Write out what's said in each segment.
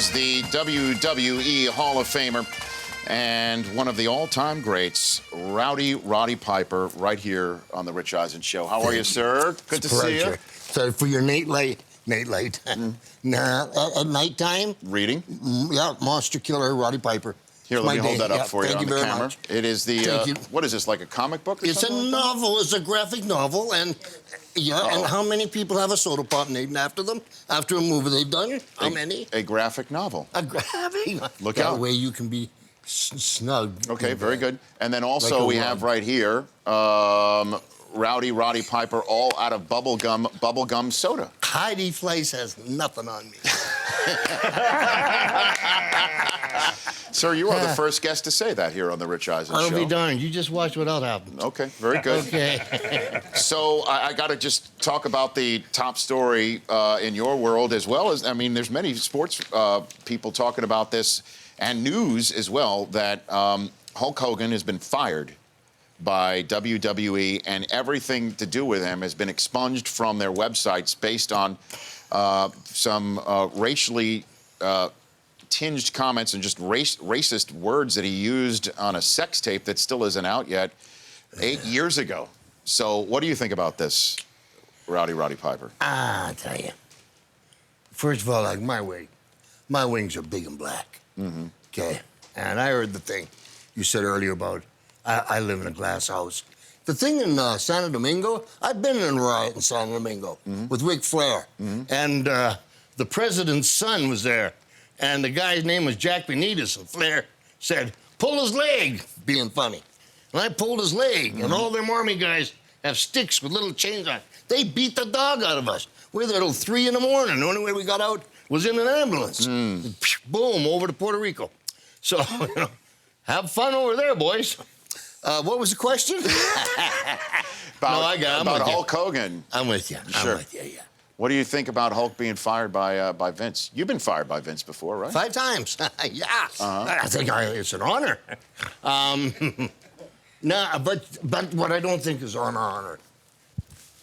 is the WWE Hall of Famer and one of the all-time greats, Roddy Piper, right here on the Rich Eisen Show. How are you, sir? Good to see you. So for your Nate Light. Nah, at nighttime. Reading? Yeah, Monster Killer, Roddy Piper. Here, let me hold that up for you on the camera. Much. It is the, what is this, like a comic book or something? It's a novel. It's a graphic novel. And and how many people have a soda pop named after them? After a movie they've done? How many? A graphic novel. A graphic? Look out. That way you can be snug. Okay, very good. And then also we have right here, Roddy Piper, all out of bubblegum soda. Heidi Fleiss has nothing on me. Sir, you are the first guest to say that here on the Rich Eisen Show. I'll be darned. You just watch what else happens. Okay, very good. Okay. So I got to just talk about the top story in your world as well as, I mean, there's many sports people talking about this and news as well that Hulk Hogan has been fired by WWE and everything to do with him has been expunged from their websites based on some racially tinged comments and just racist words that he used on a sex tape that still isn't out yet 8 years ago. So what do you think about this, Roddy Piper? I'll tell you. First of all, like my wings are big and black. Mm-hmm. Okay, and I heard the thing you said earlier about I live in a glass house. The thing in Santo Domingo, I've been in a riot in Santo Domingo with Ric Flair. And the president's son was there. And the guy's name was Jack Benitez. And Flair said, pull his leg, being funny. And I pulled his leg. And all them army guys have sticks with little chains on. They beat the dog out of us. We were there till 3 in the morning. The only way we got out was in an ambulance. Boom, over to Puerto Rico. So, you know, have fun over there, boys. What was the question? About Hulk Hogan. I'm with you. Sure. I'm with you, yeah. What do you think about Hulk being fired by Vince? You've been fired by Vince before, right? 5 times. Yeah. I think it's an honor. No, but what I don't think is on honor.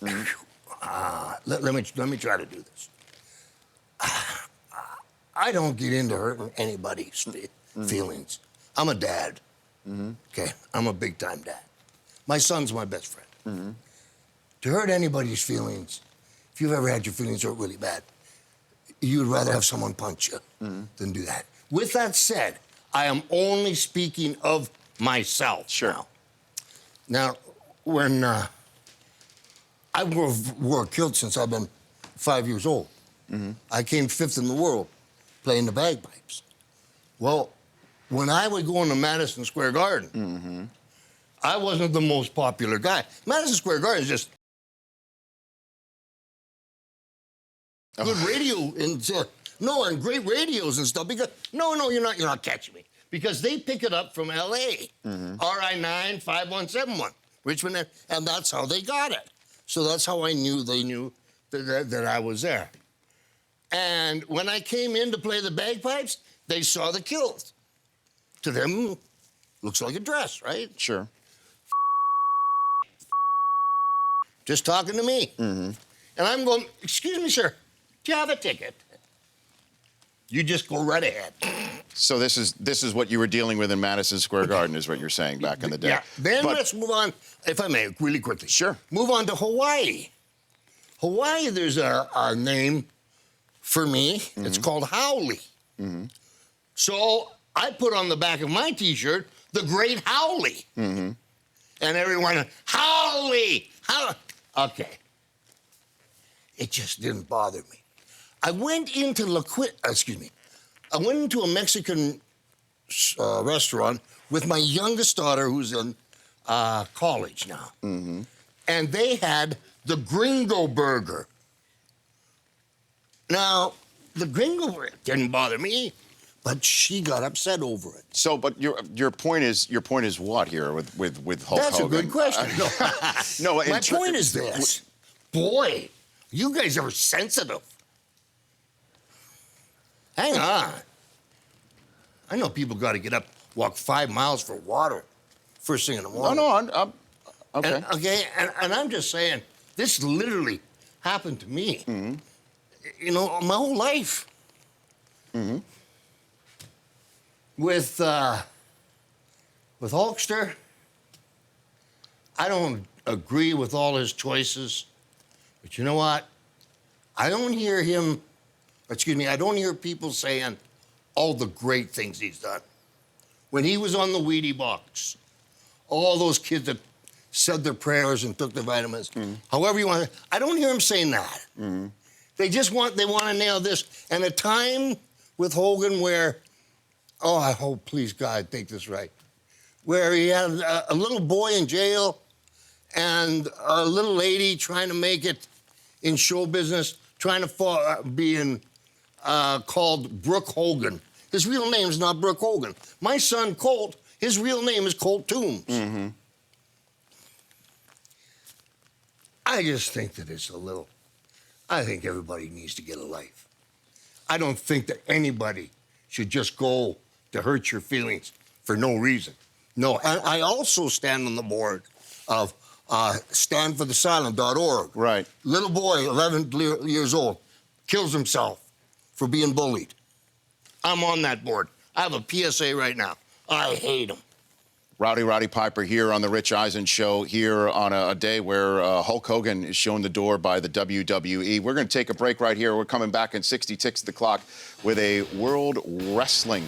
Let me try to do this. I don't get into hurting anybody's feelings. I'm a dad. Okay, I'm a big-time dad. My son's my best friend. To hurt anybody's feelings, if you've ever had your feelings hurt really bad, you'd rather have someone punch you than do that. With that said, I am only speaking of myself. Sure. Now, when I wore a kilt since I've been 5 years old. I came 5th in the world playing the bagpipes. Well, when I would go into Madison Square Garden, I wasn't the most popular guy. Madison Square Garden is just good radio and great radios and stuff. Because you're not catching me because they pick it up from L.A. RI9 5171 Richmond, and that's how they got it. So that's how I knew they knew that I was there. And when I came in to play the bagpipes, they saw the kilt. To them, looks like a dress, right? Sure. Just talking to me. And I'm going, excuse me, sir, do you have a ticket? You just go right ahead. So this is what you were dealing with in Madison Square Garden, is what you're saying back in the day. Yeah. Then let's move on, if I may, really quickly. Sure. Move on to Hawaii. Hawaii, there's a name for me. It's called Howley. So I put on the back of my T-shirt, the Great Howley. And everyone, Howley! Okay. It just didn't bother me. I went into I went into a Mexican restaurant with my youngest daughter, who's in college now. And they had the Gringo Burger. Now, the Gringo Burger didn't bother me, but she got upset over it. So, but your point is what here with Hulk That's Hogan? a good question. No, my point is this. Boy, you guys are sensitive. Hang on. I know people got to get up, walk 5 miles for water first thing in the morning. No, I'm okay. And I'm just saying, this literally happened to me. You know, my whole life. with Hulkster, I don't agree with all his choices, but you know what? I don't hear people saying all the great things he's done. When he was on the Wheatie box, all those kids that said their prayers and took their vitamins, however you want to, I don't hear him saying that. They want to nail this. And a time with Hogan where, oh, I hope, please God, take this right, where he had a little boy in jail and a little lady trying to make it in show business, trying to being called Brooke Hogan. His real name is not Brooke Hogan. My son, Colt, his real name is Colt Toombs. I just think that it's I think everybody needs to get a life. I don't think that anybody should just go to hurt your feelings for no reason. No, and I also stand on the board of standforthesilent.org. Right. Little boy, 11 years old, kills himself for being bullied. I'm on that board. I have a PSA right now. I hate him. Roddy Piper here on the Rich Eisen Show, here on a day where Hulk Hogan is shown the door by the WWE. We're going to take a break right here. We're coming back in 60 ticks the clock with a World Wrestling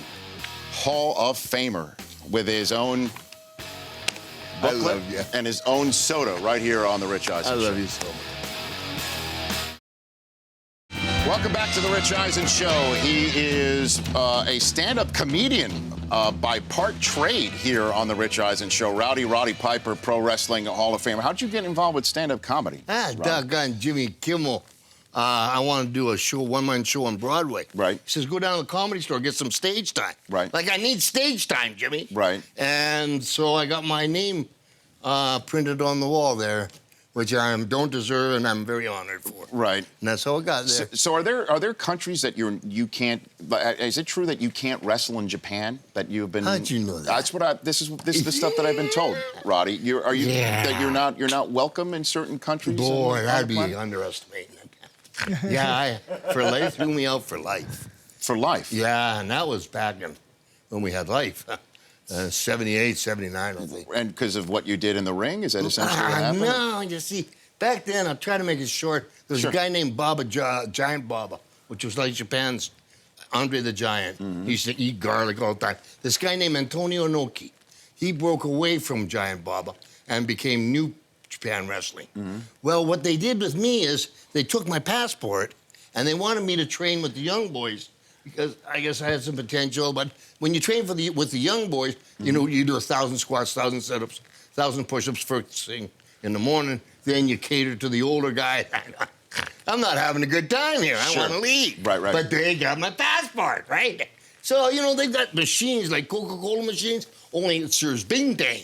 Hall of Famer with his own booklet and his own soda right here on the Rich Eisen Show. I love you so much. Welcome back to the Rich Eisen Show. He is a stand-up comedian by part trade here on the Rich Eisen Show. Roddy Piper, Pro Wrestling Hall of Famer. How'd you get involved with stand-up comedy? Doggone Jimmy Kimmel. I want to do a show, one-man show on Broadway. Right. He says, go down to the Comedy Store, get some stage time. Right. Like, I need stage time, Jimmy. Right. And so I got my name printed on the wall there, which I don't deserve, and I'm very honored for. Right. And that's how it got there. So are there countries that you can't? Is it true that you can't wrestle in Japan? That you've been? How'd you know that? That's what this is the stuff that I've been told, Roddy. That you're not welcome in certain countries? Boy, that'd be underestimating it. Yeah, for life, threw me out for life. For life? Yeah, and that was back when we had life. 78, 79, I think. And because of what you did in the ring? Is that essentially what happened? No, you see, back then, I'll try to make it short. There was a guy named Giant Baba, which was like Japan's Andre the Giant. He used to eat garlic all the time. This guy named Antonio Inoki, he broke away from Giant Baba and became New Japan Wrestling. Well, what they did with me is they took my passport and they wanted me to train with the young boys because I guess I had some potential. But when you train with the young boys, you know, you do 1,000 squats, 1,000 sit-ups, 1,000 push-ups first thing in the morning. Then you cater to the older guy. I'm not having a good time here. I want to leave. Right. But they got my passport, right? So, you know, they've got machines like Coca-Cola machines, only it serves Bing Dang,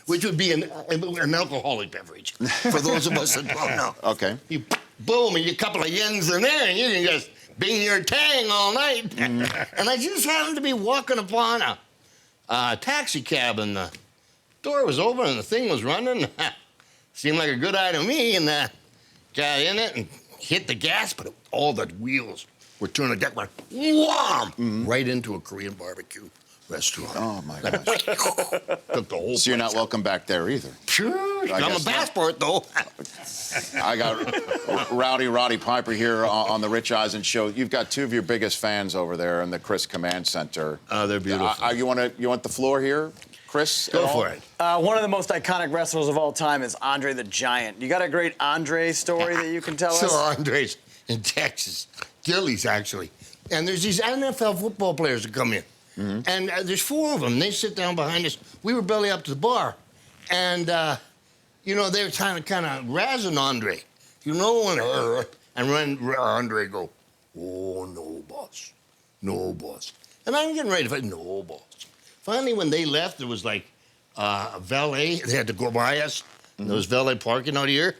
which would be an alcoholic beverage, for those of us that don't know. Okay. You boom, and you a couple of yens in there, and you can just Bing your tang all night. And I just happened to be walking upon a taxi cab, and the door was open, and the thing was running. Seemed like a good eye to me, and got in it and hit the gas, but all the wheels were turning that way, wham, right into a Korean barbecue restaurant. Oh, my gosh. Took the whole So you're not welcome back there either. Sure. I I'm a guess not. passport, though. I got Roddy Piper here on the Rich Eisen Show. You've got two of your biggest fans over there in the Chris Command Center. Oh, they're beautiful. You want the floor here, Chris? Go for it. One of the most iconic wrestlers of all time is Andre the Giant. You got a great Andre story that you can tell us? So Andre's in Texas, Gillies actually, and there's these NFL football players that come in, and there's four of them. They sit down behind us. We were belly up to the bar, and you know they're kind of razzing Andre. You know, and when Andre go, oh no boss, no boss, and I'm getting ready to fight, no boss. Finally, when they left, there was like a valet. They had to go by us. There was valet parking out here.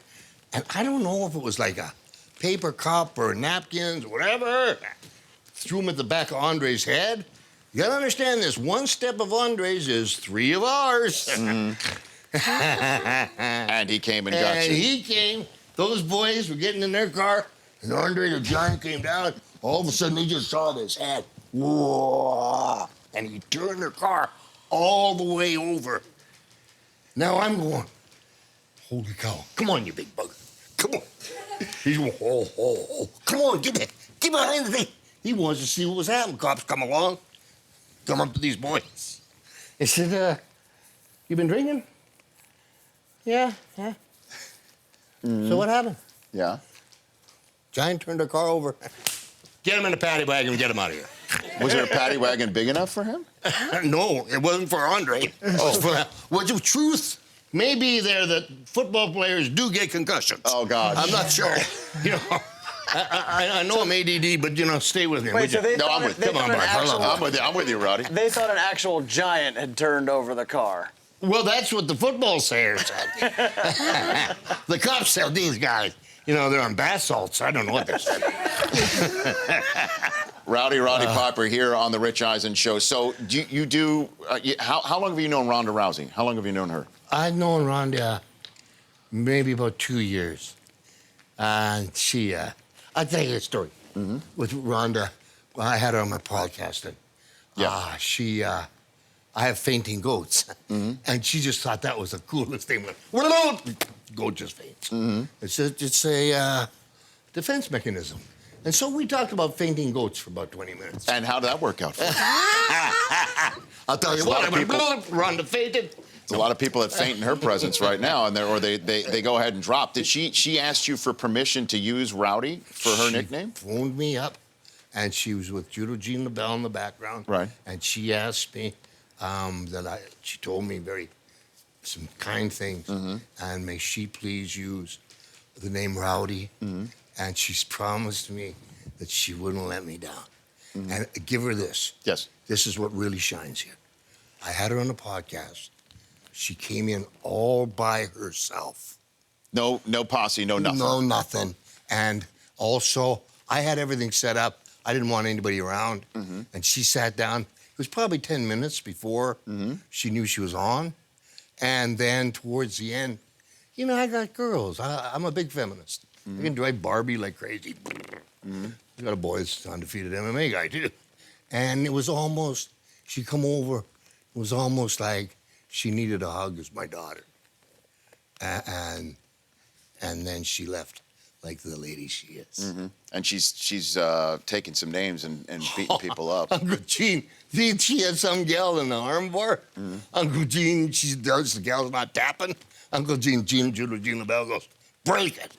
And I don't know if it was like a paper cup or napkins or whatever. Threw them at the back of Andre's head. You gotta understand this. One step of Andre's is three of ours. And he came and got And you. he came. Those boys were getting in their car, and Andre the Giant came down. All of a sudden, they just saw this head. Whoa. And he turned the car all the way over. Now I'm going, holy cow, come on, you big bug. Come on. He's going, oh. Come on, get behind the thing. He wants to see what was happening. Cops come along, come up to these boys. They said, you been drinking? Yeah. So what happened? Yeah. Giant turned the car over. Get him in the paddy wagon and get him out of here. Was there a paddy wagon big enough for him? No, it wasn't for Andre. Was it truth? Maybe that football players do get concussions. Oh, God. I'm not sure. You know, I know I'm ADD, but, you know, stay with me. Wait, so they No, thought I'm with they you. thought an actual- I'm with you, Roddy. They thought an actual giant had turned over the car. Well, that's what the football sayer said. The cops said, these guys, you know, they're on bath salts. I don't know what they said. Roddy Piper here on the Rich Eisen Show. So how long have you known Ronda Rousey? How long have you known her? I've known Rhonda maybe about 2 years. And she, I'll tell you a story. With Rhonda, I had her on my podcast. And I have fainting goats. And she just thought that was the coolest thing. Goat just faints. It's a defense mechanism. And so we talked about fainting goats for about 20 minutes. And how did that work out for you? I'll tell you A lot what, of people- Rhonda fainted. There's a lot of people that faint in her presence right now, and they go ahead and drop. Did she asked you for permission to use Rowdy for her nickname? She phoned me up, and she was with Judo Jean LaBelle in the background. Right. And she asked me she told me some kind things, and may she please use the name Rowdy. And she's promised me that she wouldn't let me down. And give her this. Yes. This is what really shines here. I had her on the podcast. She came in all by herself. No posse, no nothing. No, nothing. And also, I had everything set up. I didn't want anybody around. And she sat down. It was probably 10 minutes before she knew she was on. And then towards the end, you know, I got girls. I'm a big feminist. I can drive Barbie like crazy. I got a boy that's undefeated MMA guy, too. And it was almost, she come over, it was almost like she needed a hug as my daughter. And then she left like the lady she is. And she's taking some names and beating people up. Uncle Gene, she had some gal in the armbar. Uncle Gene, the gal's not tapping. Uncle Gene, Judo Jean LaBelle goes, break it.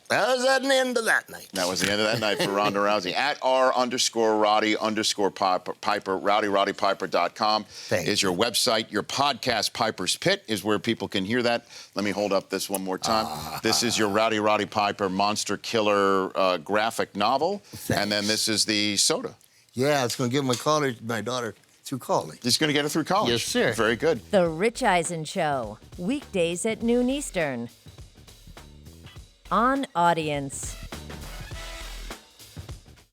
That was the end of that night. That was the end of that night for Ronda Rousey. @ R_Roddy_Piper, RowdyPiper.com is your website. Your podcast, Piper's Pit, is where people can hear that. Let me hold up this one more time. This is your Roddy Piper Monster Killer graphic novel. Thanks. And then this is the soda. Yeah, it's going to give my daughter through college. He's going to get her through college. Yes, sir. Very good. The Rich Eisen Show, weekdays at noon Eastern. On Audience.